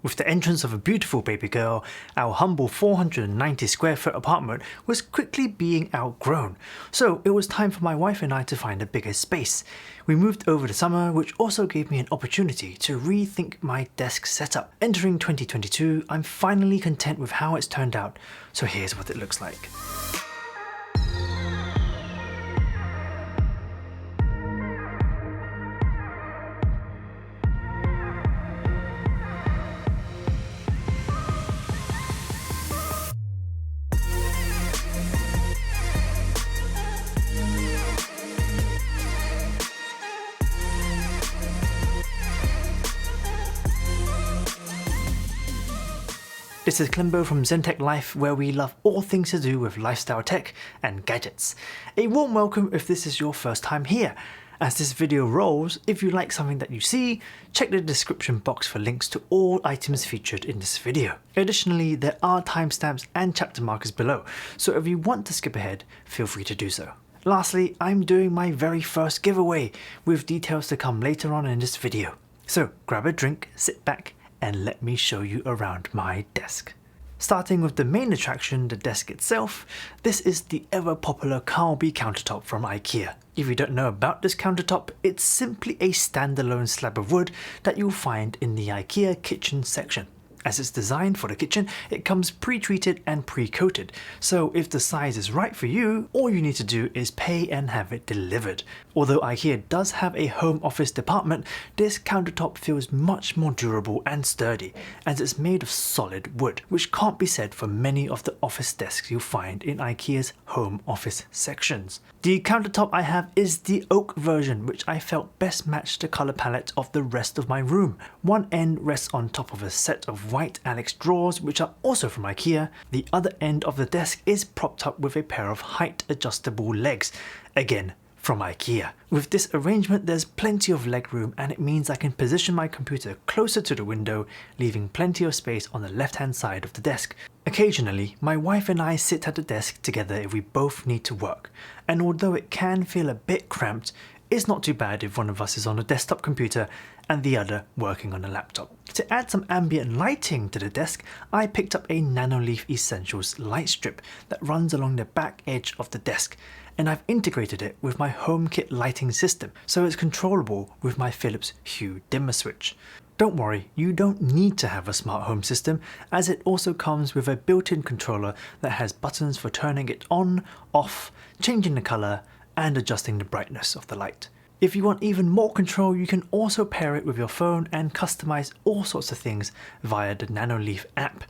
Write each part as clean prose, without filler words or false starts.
With the entrance of a beautiful baby girl, our humble 490 square foot apartment was quickly being outgrown, so it was time for my wife and I to find a bigger space. We moved over the summer, which also gave me an opportunity to rethink my desk setup. Entering 2022, I'm finally content with how it's turned out, so here's what it looks like. This is Klimbo from ZenTechLife, where we love all things to do with lifestyle tech and gadgets. A warm welcome if this is your first time here. As this video rolls, if you like something that you see, check the description box for links to all items featured in this video. Additionally, there are timestamps and chapter markers below, so if you want to skip ahead, feel free to do so. Lastly, I'm doing my very first giveaway, with details to come later on in this video. So grab a drink, sit back, and let me show you around my desk. Starting with the main attraction, the desk itself, this is the ever popular Carlby countertop from IKEA. If you don't know about this countertop, it's simply a standalone slab of wood that you'll find in the IKEA kitchen section. As it's designed for the kitchen, it comes pre-treated and pre-coated, so if the size is right for you, all you need to do is pay and have it delivered. Although IKEA does have a home office department, this countertop feels much more durable and sturdy, as it's made of solid wood, which can't be said for many of the office desks you'll find in IKEA's home office sections. The countertop I have is the oak version, which I felt best matched the colour palette of the rest of my room. One end rests on top of a set of white Alex drawers, which are also from IKEA. The other end of the desk is propped up with a pair of height adjustable legs, again from IKEA. With this arrangement, there's plenty of leg room, and it means I can position my computer closer to the window, leaving plenty of space on the left hand side of the desk. Occasionally, my wife and I sit at the desk together if we both need to work, and although it can feel a bit cramped, it's not too bad if one of us is on a desktop computer and the other working on a laptop. To add some ambient lighting to the desk, I picked up a Nanoleaf Essentials light strip that runs along the back edge of the desk, and I've integrated it with my HomeKit lighting system, so it's controllable with my Philips Hue dimmer switch. Don't worry, you don't need to have a smart home system, as it also comes with a built-in controller that has buttons for turning it on, off, changing the colour, and adjusting the brightness of the light. If you want even more control, you can also pair it with your phone and customize all sorts of things via the Nanoleaf app.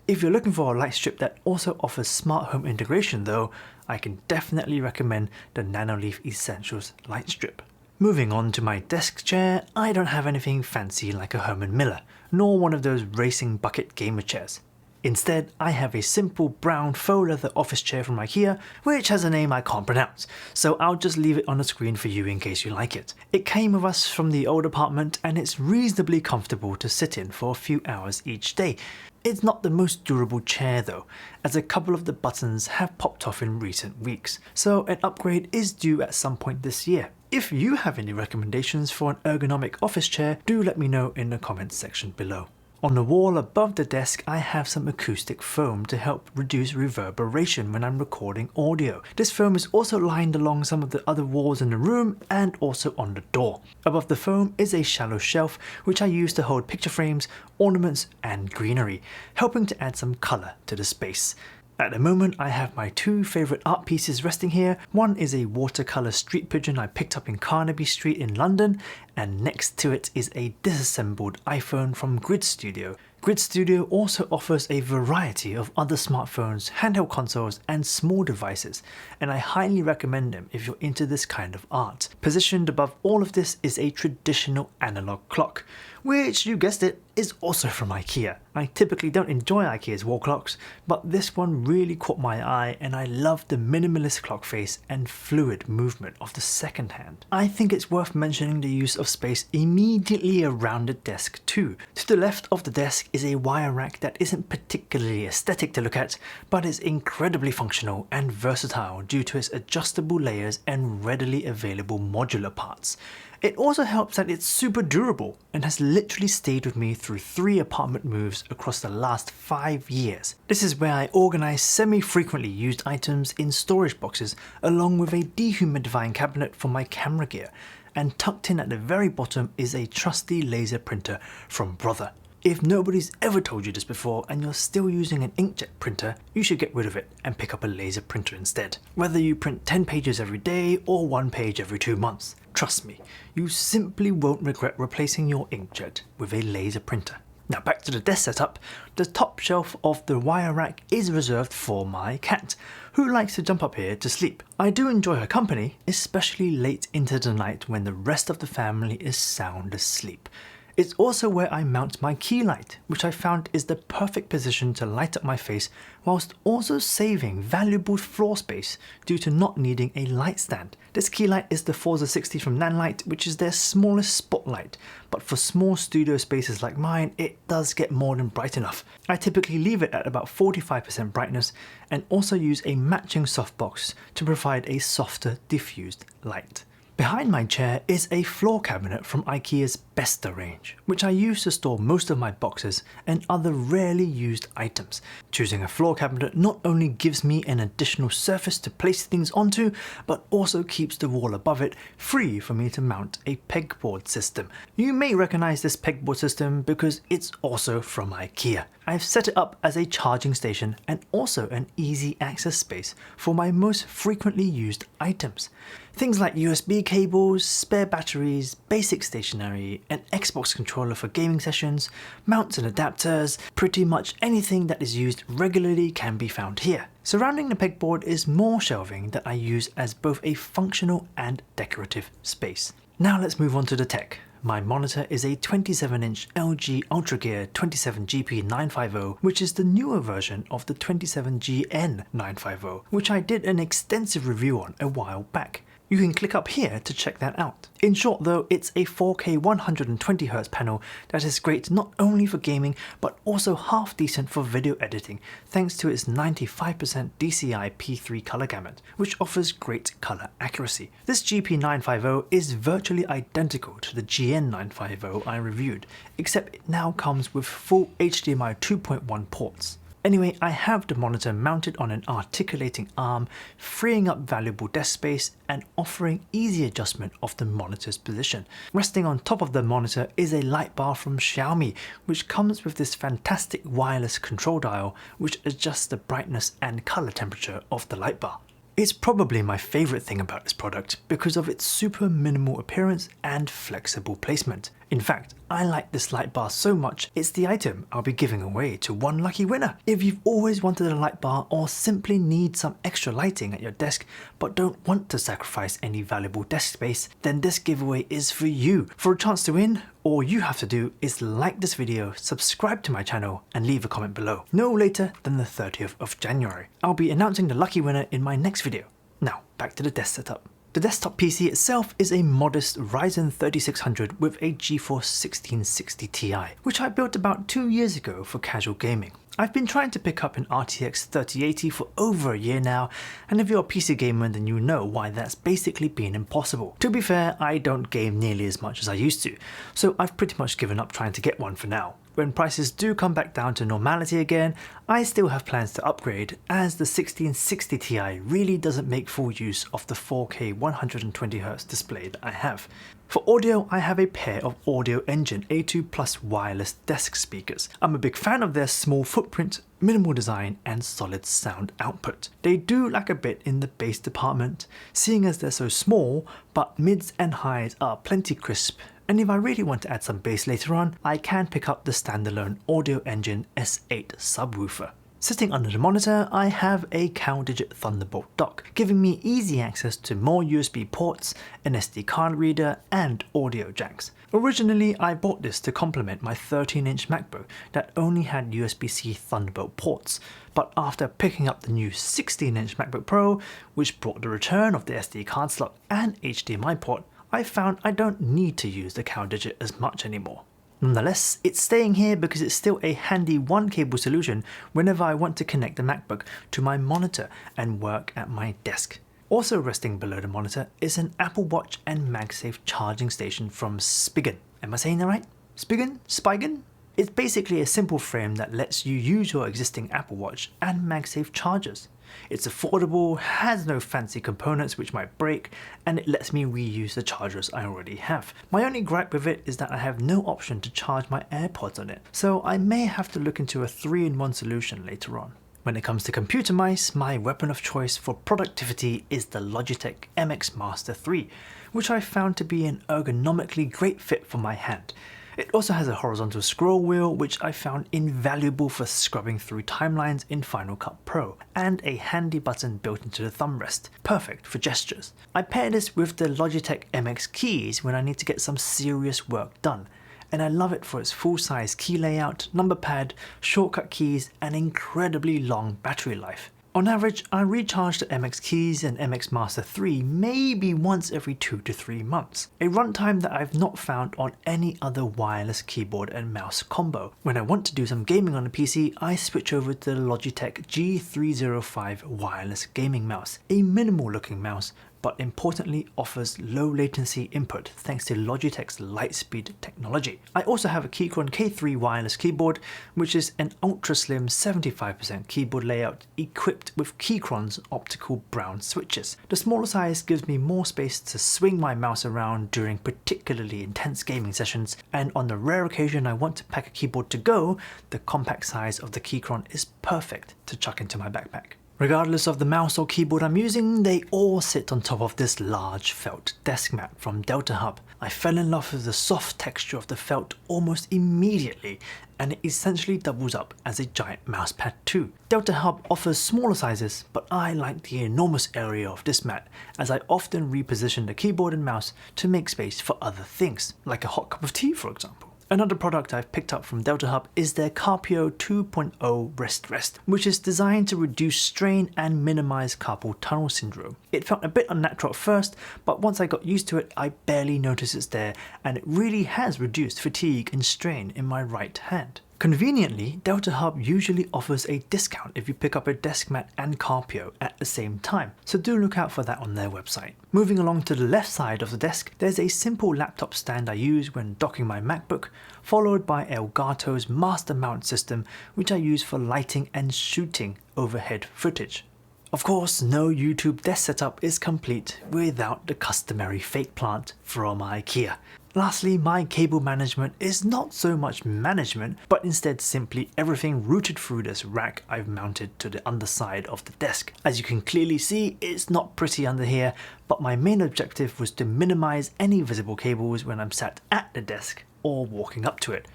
If you're looking for a light strip that also offers smart home integration though, I can definitely recommend the Nanoleaf Essentials light strip. Moving on to my desk chair, I don't have anything fancy like a Herman Miller, nor one of those racing bucket gamer chairs. Instead, I have a simple brown faux leather office chair from IKEA, which has a name I can't pronounce, so I'll just leave it on the screen for you in case you like it. It came with us from the old apartment, and it's reasonably comfortable to sit in for a few hours each day. It's not the most durable chair though, as a couple of the buttons have popped off in recent weeks, so an upgrade is due at some point this year. If you have any recommendations for an ergonomic office chair, do let me know in the comments section below. On the wall above the desk, I have some acoustic foam to help reduce reverberation when I'm recording audio. This foam is also lined along some of the other walls in the room and also on the door. Above the foam is a shallow shelf which I use to hold picture frames, ornaments and greenery, helping to add some colour to the space. At the moment, I have my two favourite art pieces resting here. One is a watercolour street pigeon I picked up in Carnaby Street in London, and next to it is a disassembled iPhone from Grid Studio. Grid Studio also offers a variety of other smartphones, handheld consoles and small devices, and I highly recommend them if you're into this kind of art. Positioned above all of this is a traditional analog clock, which, you guessed it, is also from IKEA. I typically don't enjoy IKEA's wall clocks, but this one really caught my eye, and I love the minimalist clock face and fluid movement of the second hand. I think it's worth mentioning the use of space immediately around the desk too. To the left of the desk is a wire rack that isn't particularly aesthetic to look at, but is incredibly functional and versatile due to its adjustable layers and readily available modular parts. It also helps that it's super durable and has literally stayed with me through 3 apartment moves across the last 5 years. This is where I organize semi-frequently used items in storage boxes along with a dehumidifying cabinet for my camera gear, and tucked in at the very bottom is a trusty laser printer from Brother. If nobody's ever told you this before and you're still using an inkjet printer, you should get rid of it and pick up a laser printer instead. Whether you print 10 pages every day or 1 page every 2 months, trust me, you simply won't regret replacing your inkjet with a laser printer. Now back to the desk setup. The top shelf of the wire rack is reserved for my cat, who likes to jump up here to sleep. I do enjoy her company, especially late into the night when the rest of the family is sound asleep. It's also where I mount my key light, which I found is the perfect position to light up my face whilst also saving valuable floor space due to not needing a light stand. This key light is the Forza 60 from Nanlite, which is their smallest spotlight, but for small studio spaces like mine, it does get more than bright enough. I typically leave it at about 45% brightness and also use a matching softbox to provide a softer diffused light. Behind my chair is a floor cabinet from IKEA's Besta range, which I use to store most of my boxes and other rarely used items. Choosing a floor cabinet not only gives me an additional surface to place things onto, but also keeps the wall above it free for me to mount a pegboard system. You may recognize this pegboard system because it's also from IKEA. I've set it up as a charging station and also an easy access space for my most frequently used items. Things like USB cables, spare batteries, basic stationery, an Xbox controller for gaming sessions, mounts and adapters, pretty much anything that is used regularly can be found here. Surrounding the pegboard is more shelving that I use as both a functional and decorative space. Now let's move on to the tech. My monitor is a 27-inch LG UltraGear 27GP950, which is the newer version of the 27GN950, which I did an extensive review on a while back. You can click up here to check that out. In short though, it's a 4K 120Hz panel that is great not only for gaming but also half decent for video editing thanks to its 95% DCI P3 color gamut, which offers great color accuracy. This GP950 is virtually identical to the GN950 I reviewed, except it now comes with full HDMI 2.1 ports. Anyway, I have the monitor mounted on an articulating arm, freeing up valuable desk space and offering easy adjustment of the monitor's position. Resting on top of the monitor is a Lightbar from Xiaomi, which comes with this fantastic wireless control dial which adjusts the brightness and color temperature of the Lightbar. It's probably my favorite thing about this product because of its super minimal appearance and flexible placement. In fact, I like this light bar so much, it's the item I'll be giving away to one lucky winner. If you've always wanted a light bar or simply need some extra lighting at your desk but don't want to sacrifice any valuable desk space, then this giveaway is for you. For a chance to win, all you have to do is like this video, subscribe to my channel and leave a comment below. No later than the 30th of January. I'll be announcing the lucky winner in my next video. Now, back to the desk setup. The desktop PC itself is a modest Ryzen 3600 with a GeForce 1660 Ti, which I built about 2 years ago for casual gaming. I've been trying to pick up an RTX 3080 for over a year now, and if you're a PC gamer then you know why that's basically been impossible. To be fair, I don't game nearly as much as I used to, so I've pretty much given up trying to get one for now. When prices do come back down to normality again, I still have plans to upgrade, as the 1660 Ti really doesn't make full use of the 4K 120Hz display that I have. For audio, I have a pair of Audio Engine A2 Plus wireless desk speakers. I'm a big fan of their small footprint, minimal design and solid sound output. They do lack a bit in the bass department, seeing as they're so small, but mids and highs are plenty crisp. And if I really want to add some bass later on, I can pick up the standalone Audio Engine S8 subwoofer. Sitting under the monitor, I have a CalDigit Thunderbolt dock, giving me easy access to more USB ports, an SD card reader, and audio jacks. Originally, I bought this to complement my 13-inch MacBook that only had USB-C Thunderbolt ports, but after picking up the new 16-inch MacBook Pro, which brought the return of the SD card slot and HDMI port, I found I don't need to use the CalDigit as much anymore. Nonetheless, it's staying here because it's still a handy one cable solution whenever I want to connect the MacBook to my monitor and work at my desk. Also resting below the monitor is an Apple Watch and MagSafe charging station from Spigen. Am I saying that right? Spigen? It's basically a simple frame that lets you use your existing Apple Watch and MagSafe chargers. It's affordable, has no fancy components which might break, and it lets me reuse the chargers I already have. My only gripe with it is that I have no option to charge my AirPods on it, so I may have to look into a 3-in-1 solution later on. When it comes to computer mice, my weapon of choice for productivity is the Logitech MX Master 3, which I found to be an ergonomically great fit for my hand. It also has a horizontal scroll wheel, which I found invaluable for scrubbing through timelines in Final Cut Pro, and a handy button built into the thumb rest, perfect for gestures. I pair this with the Logitech MX keys when I need to get some serious work done, and I love it for its full-size key layout, number pad, shortcut keys, and incredibly long battery life. On average, I recharge the MX keys and MX Master 3 maybe once every 2 to 3 months, a runtime that I've not found on any other wireless keyboard and mouse combo. When I want to do some gaming on the PC, I switch over to the Logitech G305 wireless gaming mouse, a minimal looking mouse, but importantly offers low latency input thanks to Logitech's Lightspeed technology. I also have a Keychron K3 wireless keyboard, which is an ultra slim 75% keyboard layout equipped with Keychron's optical brown switches. The smaller size gives me more space to swing my mouse around during particularly intense gaming sessions, and on the rare occasion I want to pack a keyboard to go, the compact size of the Keychron is perfect to chuck into my backpack. Regardless of the mouse or keyboard I'm using, they all sit on top of this large felt desk mat from Delta Hub. I fell in love with the soft texture of the felt almost immediately, and it essentially doubles up as a giant mousepad too. Delta Hub offers smaller sizes, but I like the enormous area of this mat, as I often reposition the keyboard and mouse to make space for other things, like a hot cup of tea for example. Another product I've picked up from Delta Hub is their Carpio 2.0 Rest, which is designed to reduce strain and minimize carpal tunnel syndrome. It felt a bit unnatural at first, but once I got used to it, I barely noticed it's there, and it really has reduced fatigue and strain in my right hand. Conveniently, Delta Hub usually offers a discount if you pick up a desk mat and Carpio at the same time, so do look out for that on their website. Moving along to the left side of the desk, there's a simple laptop stand I use when docking my MacBook, followed by Elgato's master mount system, which I use for lighting and shooting overhead footage. Of course, no YouTube desk setup is complete without the customary fake plant from IKEA. Lastly, my cable management is not so much management, but instead simply everything routed through this rack I've mounted to the underside of the desk. As you can clearly see, it's not pretty under here, but my main objective was to minimize any visible cables when I'm sat at the desk or walking up to it,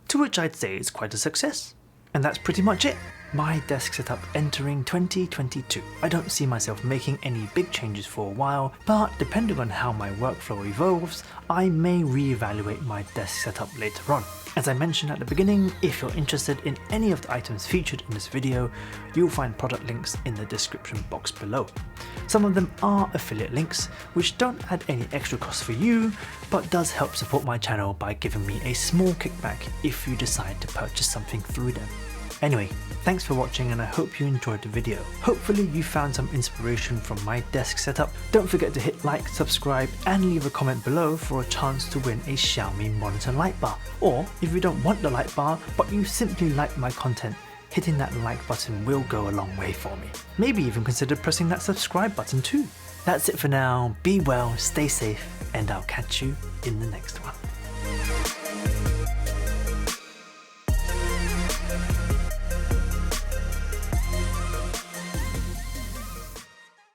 to which I'd say is quite a success. And that's pretty much it. My desk setup entering 2022. I don't see myself making any big changes for a while, but depending on how my workflow evolves, I may reevaluate my desk setup later on. As I mentioned at the beginning, if you're interested in any of the items featured in this video, you'll find product links in the description box below. Some of them are affiliate links, which don't add any extra cost for you, but does help support my channel by giving me a small kickback if you decide to purchase something through them. Anyway, thanks for watching and I hope you enjoyed the video. Hopefully you found some inspiration from my desk setup. Don't forget to hit like, subscribe and leave a comment below for a chance to win a Xiaomi monitor Lightbar. Or if you don't want the Lightbar but you simply like my content, hitting that like button will go a long way for me. Maybe even consider pressing that subscribe button too. That's it for now, be well, stay safe, and I'll catch you in the next one.